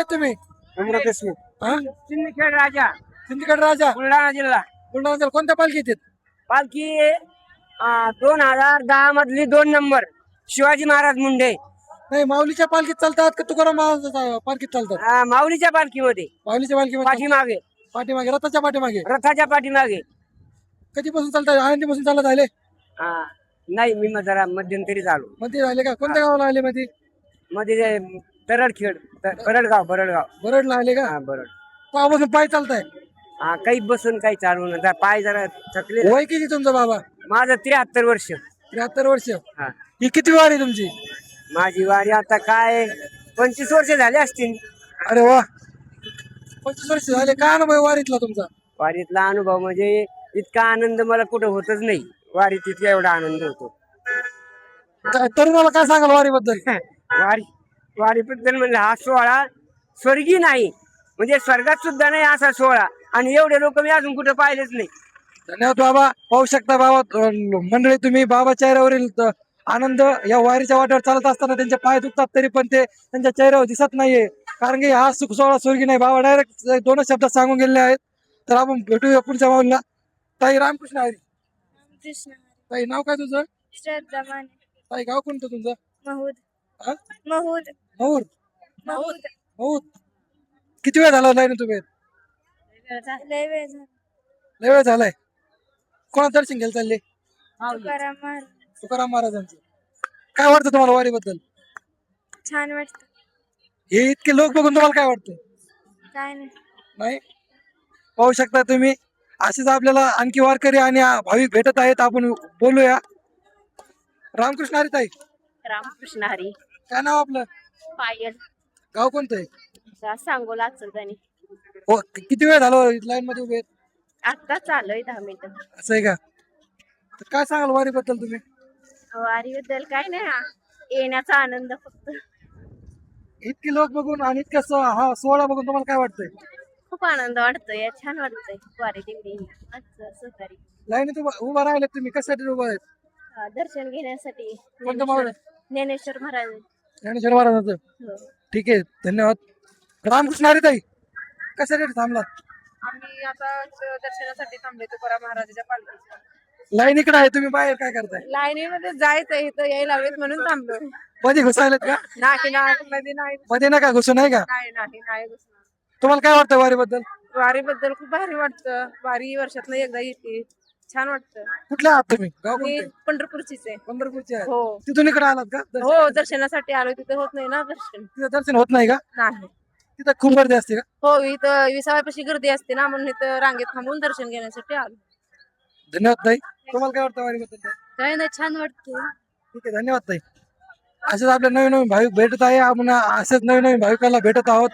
तुम्ही उमरा देशमुख हा? सिंदखेड राजा सिंदखेड राजा बुलढाणा जिल्हा बुलढाणा जिल्हा. कोणत्या पालखीत आहेत? पालखी 2010 मधली 2 नंबर शिवाजी महाराज मुंडे. नाही, माऊलीच्या पालखीत चालतात का तुकाराम महाराजांच्या पालखीत चालतात? माऊलीच्या पालखीमध्ये माऊलीच्या पालखीमध्ये पाठीमागे पाठीमागे, रथाच्या पाठीमागे. रथाच्या पाठीमागे. कधीपासून चालतात? आळंदीपासून चालत आले? नाही, मी जरा मध्यंतरी झालो. मध्ये आले का? कोणत्या गावाला आले मध्ये? मध्ये तरडखेड बरडगाव बरडला आले का? बरड. तेव्हापासून पाय चालताय? काही बसून काही चालवून पाय जरा थकले. वय किती तुमचं बाबा? माझं 73 वर्ष. 73 वर्ष. हा. ही किती वारी आहे तुमची? माझी वारी आता काय 25 वर्ष झाले असतील. अरे वा, 25 वर्ष झाले. काय अनुभव आहे वारीतला तुमचा? वारीतला अनुभव म्हणजे इतका आनंद मला कुठं होतच नाही. वारीत इतका एवढा आनंद होतो. तरुणाला काय सांगाल वारीबद्दल? वारीबद्दल म्हणजे हा सोहळा स्वर्गी नाही, म्हणजे स्वर्गात सुद्धा नाही असा सोहळा. आणि एवढे लोक मी अजून कुठं पाहिलेच नाही. धन्यवाद बाबा. पाहू शकता बाबा मंडळी, तुम्ही बाबा चेहऱ्यावरील आनंद. या वारीच्या वाटेवर चालत असताना त्यांचे पाय दुखतात तरी पण ते त्यांच्या चेहऱ्यावर दिसत नाहीये, कारण की हा सुख सोहळा स्वर्गी नाही. बाबा डायरेक्ट 2 शब्दात सांगून गेलेले आहेत. तर आपण भेटूया पुढच्या माऊलीला. ताई रामकृष्ण हरी. ताई नाव काय तुझं? श्रद्धा माने. ताई गाव कोणतं तुमचं? महूद. हा? महूद. महूर. महूद. महूर. किती वेळ झाला लाईन तुम्ही? लय वेळ झाला. लय वेळ झालाय. कोणाचं दर्शन घ्यायला चालले? तुकाराम महाराज. तुकाराम महाराजांचं. काय वाटतं तुम्हाला वारीबद्दल? छान वाटत. हे इतके लोक बघून तुम्हाला काय वाटतं? काय नाही. नाही, पाहू शकता तुम्ही. असेच आपल्याला आणखी वारकरी आणि भाविक भेटत आहेत. आपण बोलूया. रामकृष्ण हरी. ताई रामकृष्ण हरी. काय नाव आपलं? पायल. गाव कोणतं आहे? सांगोला अचलदानी. हो, किती वेळ झाला लाईन मध्ये उभे आहेत? आता चालू 10 मिनिटं. असं आहे का? तर काय सांगाल वारीबद्दल तुम्ही? वारीबद्दल काय नाही, येण्याचा आनंद फक्त. इतके लोक बघून आणि इतका हा सोहळा बघून तुम्हाला काय वाटतंय? खूप आनंद वाटतोय, छान वाटतंय. वारी दिंडी सहकारी लाईनीत उभा राहिले तुम्ही, कशासाठी उभा आहेत? दर्शन घेण्यासाठी. कोणतं मावळ? ज्ञानेश्वर महाराज. ज्ञानेश्वर महाराजांचं. हो. ठीक आहे, धन्यवाद. रामकृष्ण हरी. ताई कशासाठी थांबलात? आम्ही आता दर्शनासाठी थांबले तुकाराम महाराजांच्या पालखीच्या. लाईन इकडे आहे, तुम्ही बाहेर काय करताय? लाईनीमध्ये जायचंय, इथं यायला हवेत म्हणून थांबलो. मध्ये घुसायलेत का? नाही मध्ये नाही मध्ये नका घुसू, नाही का? नाही घुसणार. तुम्हाला काय वाटतं वारीबद्दल? वारीबद्दल खूप भारी वाटतं. वारी वर्षातनं एकदा येते, छान वाटतं. कुठल्या आहात तुम्ही? गाव मी कोणतं? पंढरपूरचीच आहे. पंढरपूरचे आहे. हो तिथून इकडे आलात का? हो, दर्शनासाठी आलो. तिथे होत नाही ना दर्शन. तिथं दर्शन होत नाही का? नाही. तिथं खूप गर्दी असते का? हो, इथं 20 गर्दी असते ना, म्हणून इथं रांगेत थांबून दर्शन घेण्यासाठी आलो. धन्यवाद ताई. तुम्हाला काय वाटतं वारीबद्दल? काय नाही, छान वाटतं. ठीक आहे, धन्यवाद ताई. असेच आपले नवीन नवीन भाविक भेटत आहे. आपण असेच नवीन नवीन भाविकांना भेटत आहोत.